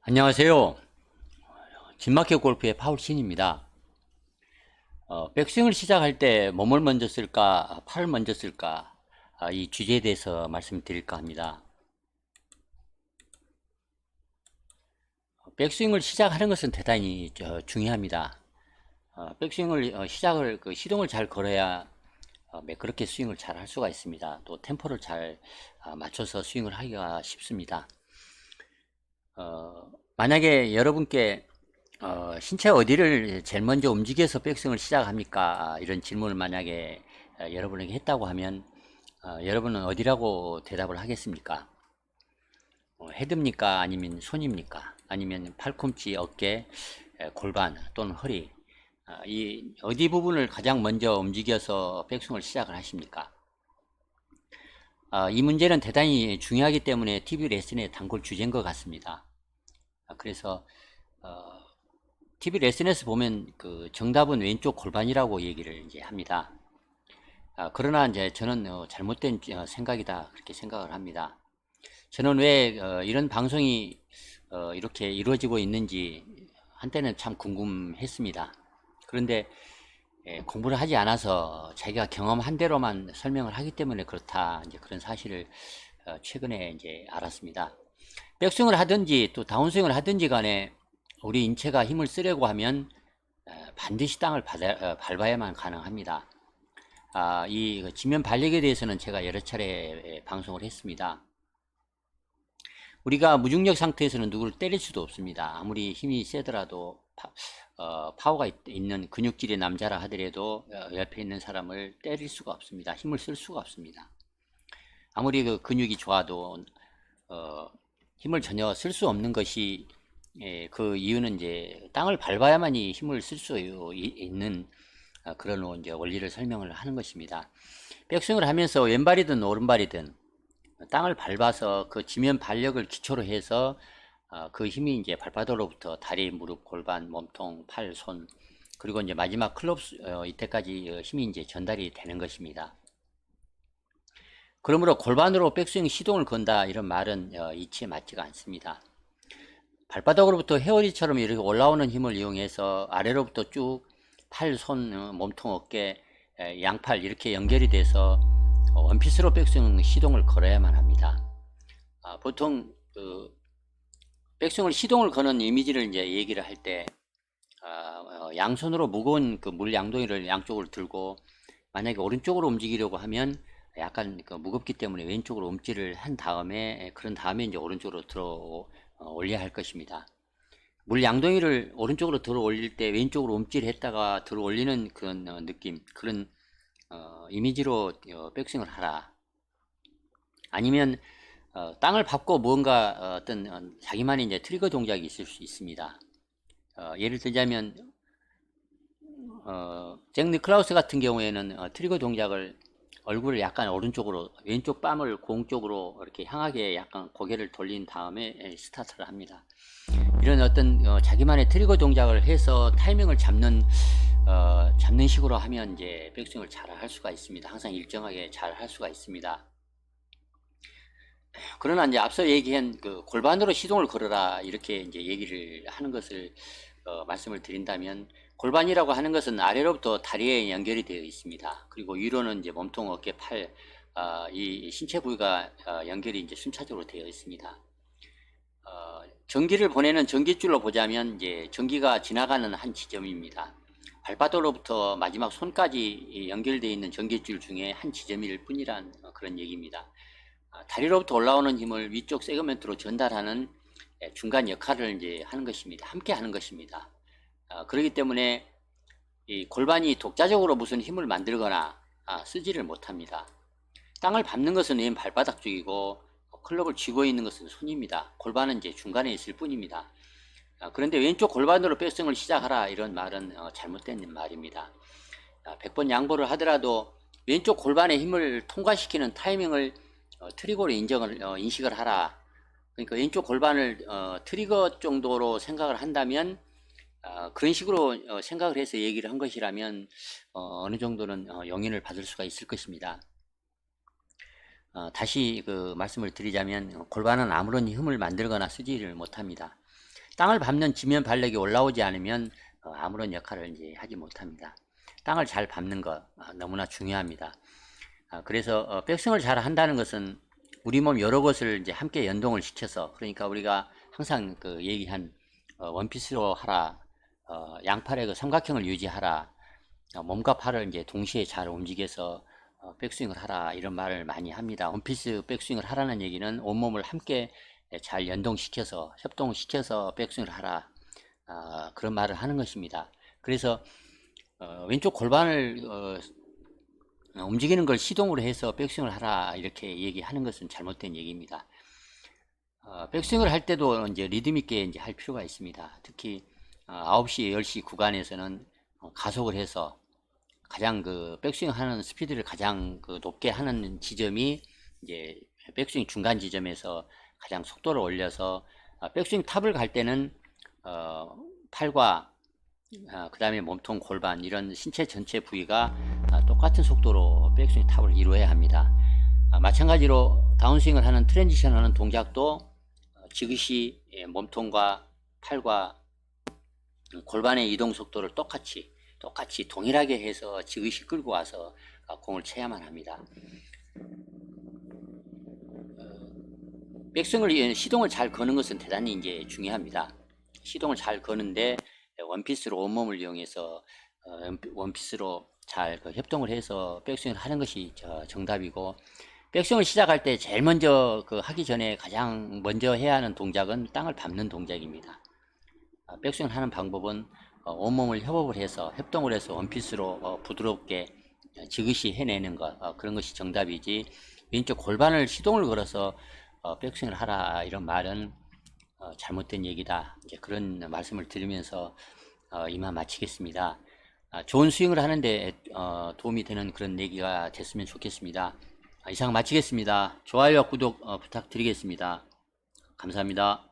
안녕하세요. 진마켓 골프의 파울신입니다. 백스윙을 시작할 때 몸을 먼저 쓸까, 팔을 먼저 쓸까, 이 주제에 대해서 말씀드릴까 합니다. 백스윙을 시작하는 것은 대단히 중요합니다. 백스윙을 시동을 잘 걸어야 매끄럽게 스윙을 잘 할 수가 있습니다. 또 템포를 잘 맞춰서 스윙을 하기가 쉽습니다. 만약에 여러분께 신체 어디를 제일 먼저 움직여서 백스윙을 시작합니까? 이런 질문을 만약에 여러분에게 했다고 하면 여러분은 어디라고 대답을 하겠습니까? 헤드입니까? 아니면 손입니까? 아니면 팔꿈치, 어깨, 골반 또는 허리, 이 어디 부분을 가장 먼저 움직여서 백스윙을 시작을 하십니까? 이 문제는 대단히 중요하기 때문에 TV 레슨의 단골 주제인 것 같습니다. 그래서 TV 레슨에서 보면 그 정답은 왼쪽 골반이라고 얘기를 이제 합니다. 그러나 이제 저는 잘못된 생각이다 그렇게 생각을 합니다. 저는 왜 이런 방송이 이렇게 이루어지고 있는지 한때는 참 궁금했습니다. 그런데 공부를 하지 않아서 자기가 경험한 대로만 설명을 하기 때문에 그렇다, 이제 그런 사실을 최근에 이제 알았습니다. 백스윙을 하든지 또 다운스윙을 하든지 간에 우리 인체가 힘을 쓰려고 하면 반드시 땅을 밟아야만 가능합니다. 이 지면 발력에 대해서는 제가 여러 차례 방송을 했습니다. 우리가 무중력 상태에서는 누구를 때릴 수도 없습니다. 아무리 힘이 세더라도 파워가 있는 근육질의 남자라 하더라도 옆에 있는 사람을 때릴 수가 없습니다. 힘을 쓸 수가 없습니다. 아무리 그 근육이 좋아도 힘을 전혀 쓸 수 없는 것이, 그 이유는 이제 땅을 밟아야만이 힘을 쓸 수 있는 그런 이제 원리를 설명을 하는 것입니다. 백스윙을 하면서 왼발이든 오른발이든 땅을 밟아서 그 지면 발력을 기초로 해서 그 힘이 이제 발바닥으로부터 다리, 무릎, 골반, 몸통, 팔, 손, 그리고 이제 마지막 클럽 이때까지 힘이 이제 전달이 되는 것입니다. 그러므로 골반으로 백스윙 시동을 건다 이런 말은 이치에 맞지가 않습니다. 발바닥으로부터 헤어리처럼 이렇게 올라오는 힘을 이용해서 아래로부터 쭉 팔, 손, 몸통, 어깨, 양팔 이렇게 연결이 돼서 원피스로 백스윙 시동을 걸어야만 합니다. 보통 그 백스윙을 시동을 거는 이미지를 이제 얘기를 할 때 양손으로 무거운 그 물 양동이를 양쪽으로 들고 만약에 오른쪽으로 움직이려고 하면 약간 그 무겁기 때문에 왼쪽으로 움찔을 한 다음에, 그런 다음에 이제 오른쪽으로 들어 올려야 할 것입니다. 물 양동이를 오른쪽으로 들어 올릴 때 왼쪽으로 움찔했다가 들어 올리는 그런 느낌, 그런 이미지로 백스윙을 하라. 아니면 땅을 밟고 무언가 어떤 자기만의 이제 트리거 동작이 있을 수 있습니다. 예를 들자면 잭 니클라우스 같은 경우에는 트리거 동작을 얼굴을 약간 오른쪽으로, 왼쪽 뺨을 공 쪽으로 이렇게 향하게 약간 고개를 돌린 다음에 스타트를 합니다. 이런 어떤 자기만의 트리거 동작을 해서 타이밍을 잡는 식으로 하면 이제 백스윙을 잘 할 수가 있습니다. 항상 일정하게 잘 할 수가 있습니다. 그러나 이제 앞서 얘기한 그 골반으로 시동을 걸어라 이렇게 이제 얘기를 하는 것을 말씀을 드린다면, 골반이라고 하는 것은 아래로부터 다리에 연결이 되어 있습니다. 그리고 위로는 이제 몸통, 어깨, 팔, 이 신체 부위가 연결이 이제 순차적으로 되어 있습니다. 전기를 보내는 전기줄로 보자면 이제 전기가 지나가는 한 지점입니다. 발바닥으로부터 마지막 손까지 연결되어 있는 전기줄 중에 한 지점일 뿐이란 그런 얘기입니다. 다리로부터 올라오는 힘을 위쪽 세그멘트로 전달하는 중간 역할을 이제 하는 것입니다. 함께 하는 것입니다. 그렇기 때문에 이 골반이 독자적으로 무슨 힘을 만들거나 쓰지를 못합니다. 땅을 밟는 것은 왼 발바닥 쪽이고 클럽을 쥐고 있는 것은 손입니다. 골반은 이제 중간에 있을 뿐입니다. 그런데 왼쪽 골반으로 백스윙을 시작하라 이런 말은 잘못된 말입니다. 100번 양보를 하더라도 왼쪽 골반의 힘을 통과시키는 타이밍을 트리거로 인식을 하라. 그러니까 왼쪽 골반을 트리거 정도로 생각을 한다면, 그런 식으로 생각을 해서 얘기를 한 것이라면 어느 정도는 용인을 받을 수가 있을 것입니다. 다시 그 말씀을 드리자면 골반은 아무런 힘을 만들거나 쓰지를 못합니다. 땅을 밟는 지면 발력이 올라오지 않으면 아무런 역할을 이제 하지 못합니다. 땅을 잘 밟는 것 너무나 중요합니다. 그래서 백스윙을 잘 한다는 것은 우리 몸 여러 것을 이제 함께 연동을 시켜서, 그러니까 우리가 항상 그 얘기한 원피스로 하라, 양팔의 그 삼각형을 유지하라, 몸과 팔을 이제 동시에 잘 움직여서 백스윙을 하라, 이런 말을 많이 합니다. 원피스 백스윙을 하라는 얘기는 온몸을 함께 잘 연동시켜서 협동시켜서 백스윙을 하라, 그런 말을 하는 것입니다. 그래서 왼쪽 골반을 움직이는 걸 시동으로 해서 백스윙을 하라 이렇게 얘기하는 것은 잘못된 얘기입니다. 백스윙을 할 때도 이제 리듬 있게 이제 할 필요가 있습니다. 특히 9시, 10시 구간에서는 가속을 해서 가장 그 백스윙 하는 스피드를 가장 그 높게 하는 지점이 이제 백스윙 중간 지점에서 가장 속도를 올려서 백스윙 탑을 갈 때는 팔과 그 다음에 몸통, 골반 이런 신체 전체 부위가 똑같은 속도로 백스윙 탑을 이루어야 합니다. 마찬가지로 다운스윙을 하는 트랜지션 하는 동작도 지그시 몸통과 팔과 골반의 이동 속도를 똑같이 동일하게 해서 지그시 끌고 와서 공을 쳐야만 합니다. 백스윙을 시동을 잘 거는 것은 대단히 이제 중요합니다. 시동을 잘 거는데 원피스로 온몸을 이용해서 원피스로 잘 협동을 해서 백스윙을 하는 것이 정답이고, 백스윙을 시작할 때 제일 먼저 하기 전에 가장 먼저 해야 하는 동작은 땅을 밟는 동작입니다. 백스윙을 하는 방법은 온몸을 협업을 해서 협동을 해서 원피스로 부드럽게 지그시 해내는 것, 그런 것이 정답이지, 왼쪽 골반을 시동을 걸어서 백스윙을 하라 이런 말은 잘못된 얘기다, 이제 그런 말씀을 드리면서 이만 마치겠습니다. 좋은 스윙을 하는데 도움이 되는 그런 얘기가 됐으면 좋겠습니다. 이상 마치겠습니다. 좋아요와 구독 부탁드리겠습니다. 감사합니다.